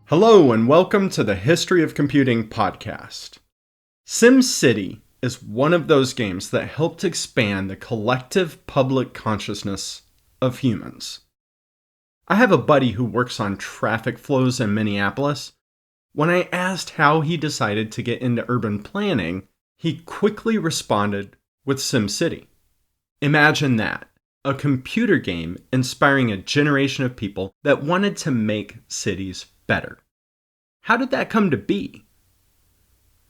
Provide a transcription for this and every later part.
Hello and welcome to the History of Computing podcast. SimCity is one of those games that helped expand the collective public consciousness of humans. I have a buddy who works on traffic flows in Minneapolis. When I asked how he decided to get into urban planning, he quickly responded with SimCity. Imagine that, a computer game inspiring a generation of people that wanted to make cities better. How did that come to be?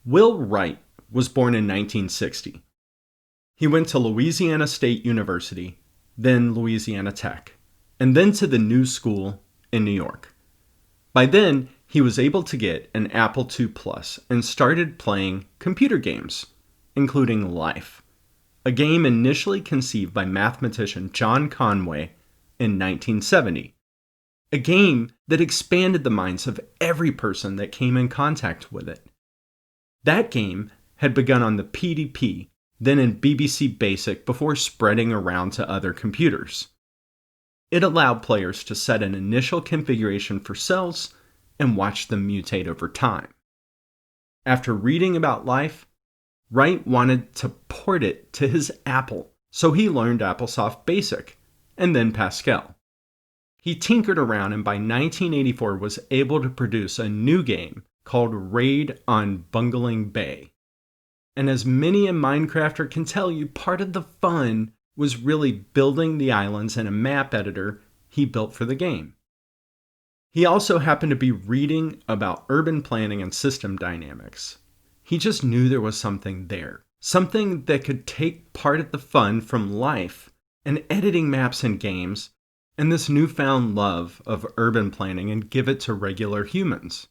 Will Wright was born in 1960. He went to Louisiana State University, then Louisiana Tech, and then to the New School in New York. By then, he was able to get an AppleII Plus and started playing computer games, including Life, a game initially conceived by mathematician John Conway in 1970. A game that expanded the minds of every person that came in contact with it. That game had begun on the PDP, then in BBC Basic before spreading around to other computers. It allowed players to set an initial configuration for cells and watch them mutate over time. After reading about Life, Wright wanted to port it to his Apple, so he learned AppleSoft Basic, and then Pascal. He tinkered around and by 1984 was able to produce a new game called Raid on Bungling Bay. And as many a Minecrafter can tell you, part of the fun was really building the islands in a map editor he built for the game. He also happened to be reading about urban planning and system dynamics. He just knew there was something there, something that could take part of the fun from life and editing maps and games and this newfound love of urban planning and give it to regular humans.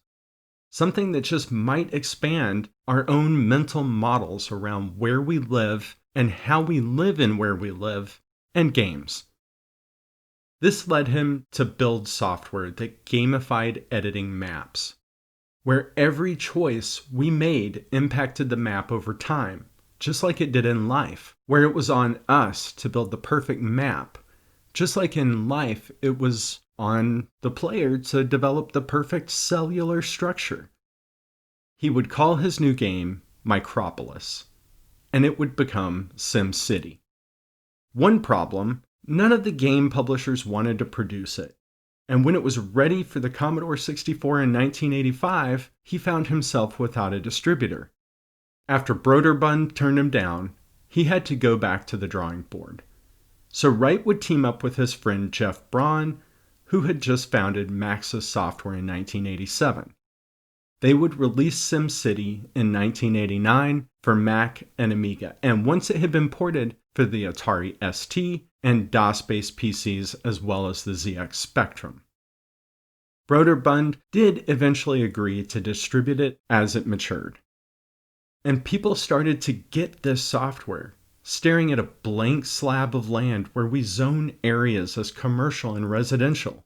Something that just might expand our own mental models around where we live and how we live in where we live, and games. This led him to build software that gamified editing maps, where every choice we made impacted the map over time, just like it did in Life, where it was on us to build the perfect map. Just like in Life, it was on the player to develop the perfect cellular structure. He would call his new game Micropolis, and it would become SimCity. One problem, none of the game publishers wanted to produce it, and when it was ready for the Commodore 64 in 1985, he found himself without a distributor. After Broderbund turned him down, he had to go back to the drawing board. So Wright would team up with his friend Jeff Braun, who had just founded Maxis Software in 1987. They would release SimCity in 1989 for Mac and Amiga, and once it had been ported for the Atari ST and DOS-based PCs as well as the ZX Spectrum. Broderbund did eventually agree to distribute it as it matured. And people started to get this software, staring at a blank slab of land where we zone areas as commercial and residential.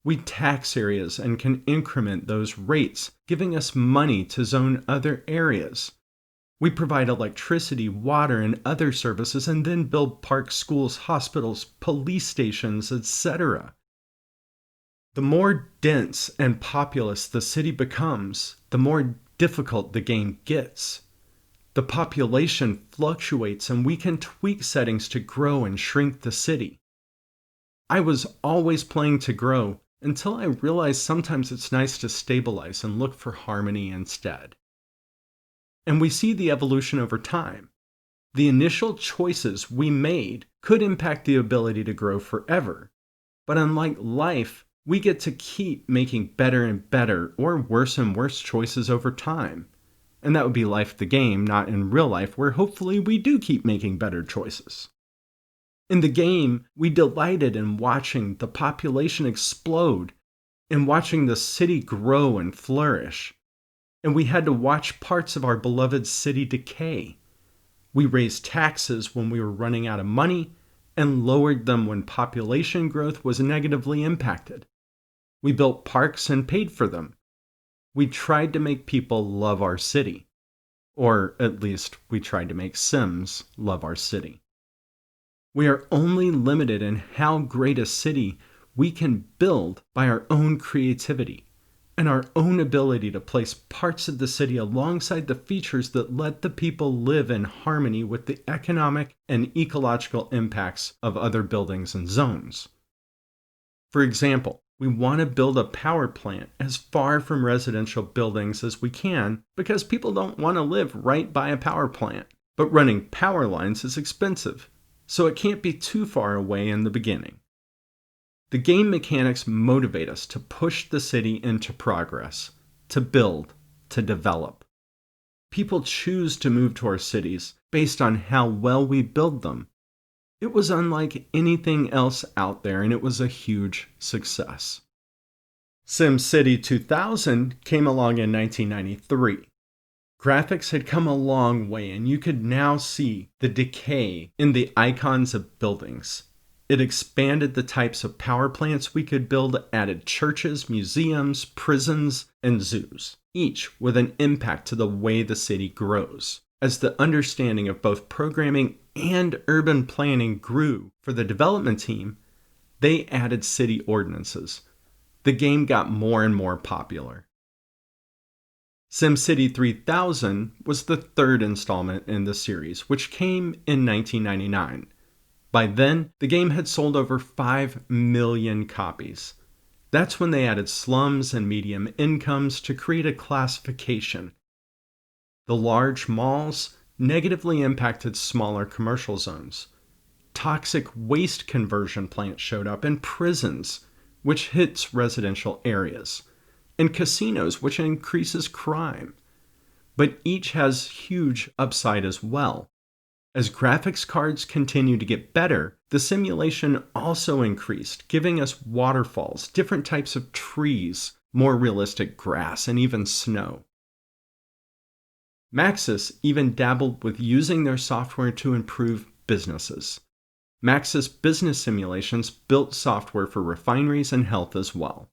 We tax areas and can increment those rates, giving us money to zone other areas. We provide electricity, water, and other services and then build parks, schools, hospitals, police stations, etc. The more dense and populous the city becomes, the more difficult the game gets. The population fluctuates and we can tweak settings to grow and shrink the city. I was always playing to grow until I realized sometimes it's nice to stabilize and look for harmony instead. And we see the evolution over time. The initial choices we made could impact the ability to grow forever. But unlike Life, we get to keep making better and better or worse and worse choices over time. And that would be Life the game, not in real life, where hopefully we do keep making better choices. In the game, we delighted in watching the population explode and watching the city grow and flourish. And we had to watch parts of our beloved city decay. We raised taxes when we were running out of money and lowered them when population growth was negatively impacted. We built parks and paid for them. We tried to make people love our city. Or at least we tried to make Sims love our city. We are only limited in how great a city we can build by our own creativity. and our own ability to place parts of the city alongside the features that let the people live in harmony with the economic and ecological impacts of other buildings and zones. For example, we want to build a power plant as far from residential buildings as we can because people don't want to live right by a power plant. But running power lines is expensive, so it can't be too far away in the beginning. The game mechanics motivate us to push the city into progress, to build, to develop. People choose to move to our cities based on how well we build them. It was unlike anything else out there, and it was a huge success. SimCity 2000 came along in 1993. Graphics had come a long way, and you could now see the decay in the icons of buildings. It expanded the types of power plants we could build, added churches, museums, prisons, and zoos, each with an impact to the way the city grows. As the understanding of both programming and urban planning grew for the development team, they added city ordinances. The game got more and more popular. SimCity 3000 was the third installment in the series, which came in 1999. By then, the game had sold over 5 million copies. That's when they added slums and medium incomes to create a classification. The large malls negatively impacted smaller commercial zones. Toxic waste conversion plants showed up, and prisons, which hits residential areas, and casinos, which increases crime. But each has huge upside as well. As graphics cards continue to get better, the simulation also increased, giving us waterfalls, different types of trees, more realistic grass, and even snow. Maxis even dabbled with using their software to improve businesses. Maxis business simulations built software for refineries and health as well.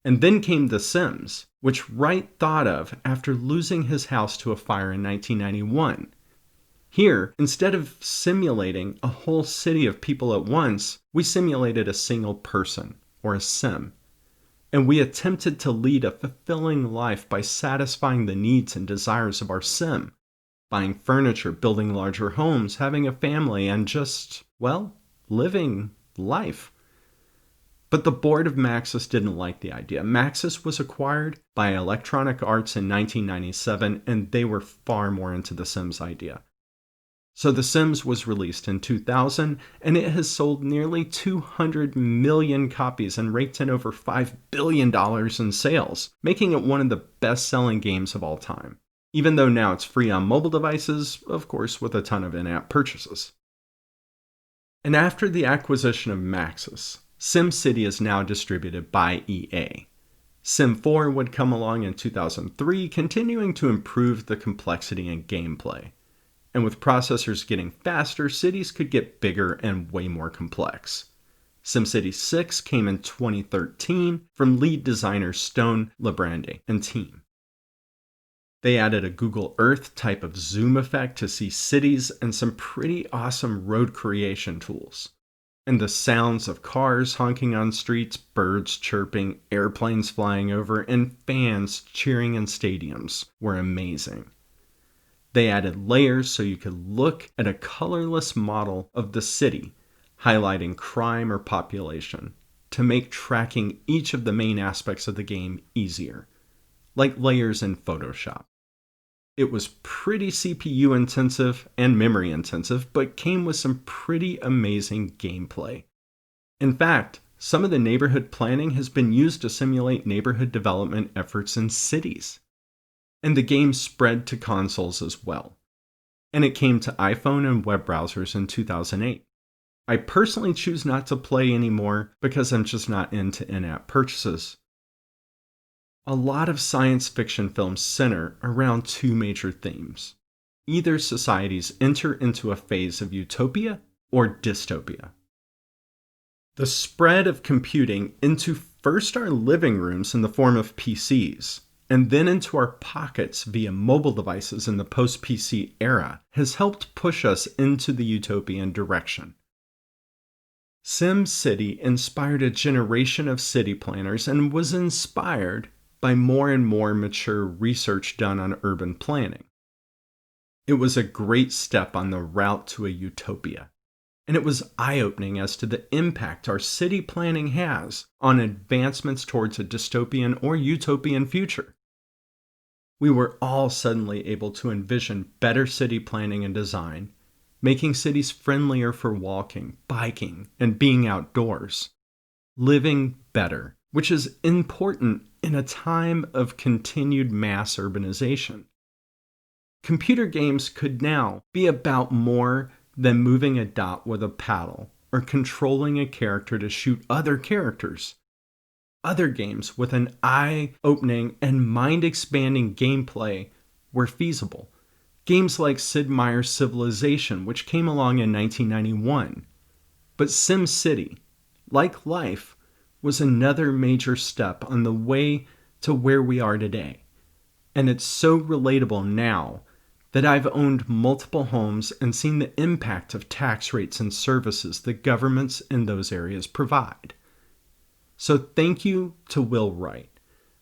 And then came The Sims, which Wright thought of after losing his house to a fire in 1991. Here, instead of simulating a whole city of people at once, we simulated a single person, or a sim. And we attempted to lead a fulfilling life by satisfying the needs and desires of our sim. Buying furniture, building larger homes, having a family, and just, living life. But the board of Maxis didn't like the idea. Maxis was acquired by Electronic Arts in 1997, and they were far more into The Sims idea. So The Sims was released in 2000, and it has sold nearly 200 million copies and raked in over $5 billion in sales, making it one of the best-selling games of all time. Even though now it's free on mobile devices, of course, with a ton of in-app purchases. And after the acquisition of Maxis, SimCity is now distributed by EA. Sim 4 would come along in 2003, continuing to improve the complexity and gameplay. And with processors getting faster, cities could get bigger and way more complex. SimCity 6 came in 2013 from lead designers Stone, Librandi, and team. They added a Google Earth type of zoom effect to see cities and some pretty awesome road creation tools. And the sounds of cars honking on streets, birds chirping, airplanes flying over, and fans cheering in stadiums were amazing. They added layers so you could look at a colorless model of the city, highlighting crime or population, to make tracking each of the main aspects of the game easier, like layers in Photoshop. It was pretty CPU intensive and memory intensive, but came with some pretty amazing gameplay. In fact, some of the neighborhood planning has been used to simulate neighborhood development efforts in cities. And the game spread to consoles as well. And it came to iPhone and web browsers in 2008. I personally choose not to play anymore because I'm just not into in-app purchases. A lot of science fiction films center around two major themes. Either societies enter into a phase of utopia or dystopia. The spread of computing into first our living rooms in the form of PCs, and then into our pockets via mobile devices in the post-PC era has helped push us into the utopian direction. SimCity inspired a generation of city planners and was inspired by more and more mature research done on urban planning. It was a great step on the route to a utopia, and it was eye-opening as to the impact our city planning has on advancements towards a dystopian or utopian future. We were all suddenly able to envision better city planning and design, making cities friendlier for walking, biking, and being outdoors. Living better, which is important in a time of continued mass urbanization. Computer games could now be about more than moving a dot with a paddle or controlling a character to shoot other characters. Other games with an eye-opening and mind-expanding gameplay were feasible. Games like Sid Meier's Civilization, which came along in 1991. But SimCity, like life, was another major step on the way to where we are today. And it's so relatable now that I've owned multiple homes and seen the impact of tax rates and services the governments in those areas provide. So thank you to Will Wright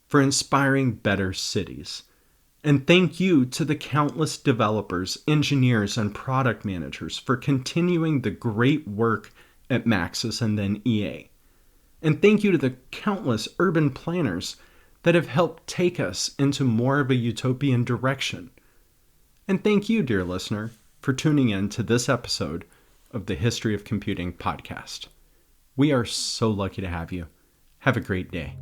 for inspiring better cities. And thank you to the countless developers, engineers, and product managers for continuing the great work at Maxis and then EA. And thank you to the countless urban planners that have helped take us into more of a utopian direction. And thank you, dear listener, for tuning in to this episode of the History of Computing podcast. We are so lucky to have you. Have a great day.